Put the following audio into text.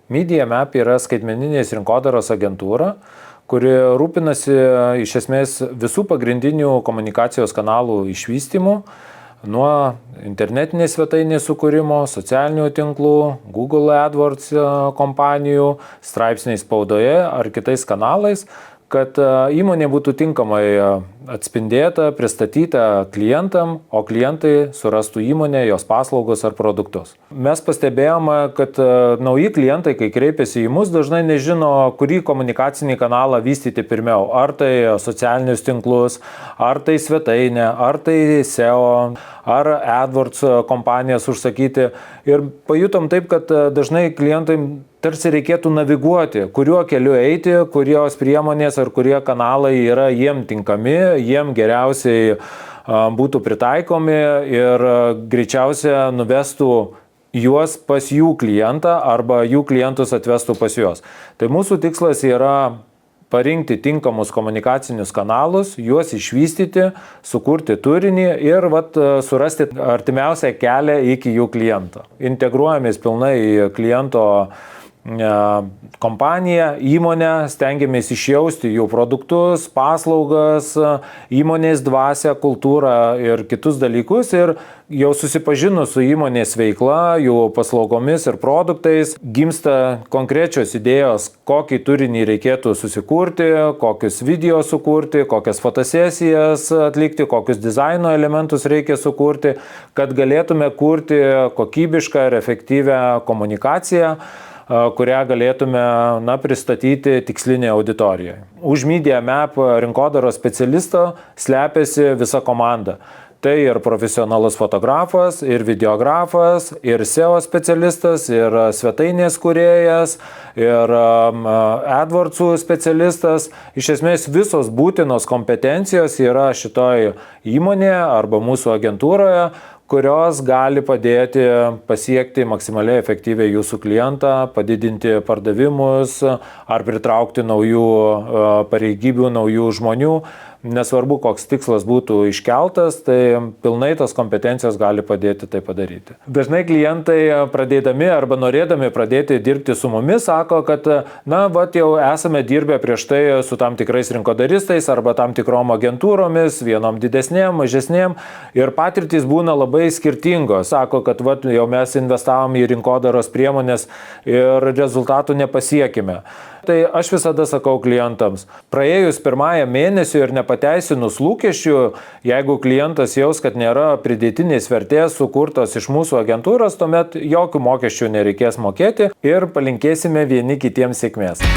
MediaMap yra skaitmeninės rinkodaros agentūra, kuri rūpinasi iš esmės visų pagrindinių komunikacijos kanalų išvystymu, nuo internetinės svetainės sukūrimo, socialinių tinklų, Google AdWords kompanijų, straipsniais spaudoje ar kitais kanalais, kad įmonė būtų tinkamai atspindėta, pristatyta klientam, o klientai surastų įmonę, jos paslaugos ar produktus. Mes pastebėjome, kad nauji klientai, kai kreipiasi į mus, dažnai nežino, kurį komunikacinį kanalą vystyti pirmiau. Ar tai socialinius tinklus, ar tai svetainę, ar tai SEO, ar AdWords kompanijas užsakyti. Ir pajutom taip, kad dažnai klientai tarsi reikėtų naviguoti, kuriuo keliu eiti, kurios priemonės ar kurie kanalai yra jiem tinkami, jiem geriausiai būtų pritaikomi ir greičiausia nuvestų juos pas jų klientą arba jų klientus atvestų pas juos. Tai mūsų tikslas yra parinkti tinkamus komunikacinius kanalus, juos išvystyti, sukurti turinį ir surasti artimiausią kelią iki jų kliento. Integruojamės pilnai į kliento kompaniją, įmonę, stengiamės išjausti jų produktus, paslaugas, įmonės dvasią, kultūrą ir kitus dalykus ir jau susipažinus su įmonės veikla, jų paslaugomis ir produktais, gimsta konkrečios idėjos, kokį turinį reikėtų susikurti, kokius video sukurti, kokias fotosesijas atlikti, kokius dizaino elementus reikia sukurti, kad galėtume kurti kokybišką ir efektyvią komunikaciją, kurią galėtume pristatyti tikslinė auditorijai. Už MediaMap rinkodaros specialisto slepiasi visa komanda. Tai ir profesionalus fotografas, ir videografas, ir SEO specialistas, ir svetainės kūrėjas, ir AdWordsų specialistas. Iš esmės visos būtinos kompetencijos yra šitoj įmonėje arba mūsų agentūroje, kurios gali padėti pasiekti maksimaliai efektyviai jūsų klientą, padidinti pardavimus ar pritraukti naujų pareigybių, naujų žmonių. Nesvarbu, koks tikslas būtų iškeltas, tai pilnai tos kompetencijos gali padėti tai padaryti. Dažnai klientai pradėdami arba norėdami pradėti dirbti su mumis sako, kad jau esame dirbę prieš tai su tam tikrais rinkodaristais arba tam tikrom agentūromis, vienom didesnėm, mažesnėm ir patirtys būna labai skirtingos. Sako, kad jau mes investavom į rinkodaros priemonės ir rezultatų nepasiekime. Tai aš visada sakau klientams, praėjus pirmąjam mėnesiui ir nepateisinus lūkesčių, jeigu klientas jaus, kad nėra pridėtinės vertės sukurtos iš mūsų agentūros, tuomet jokių mokesčių nereikės mokėti ir palinkėsime vieni kitiems sėkmės.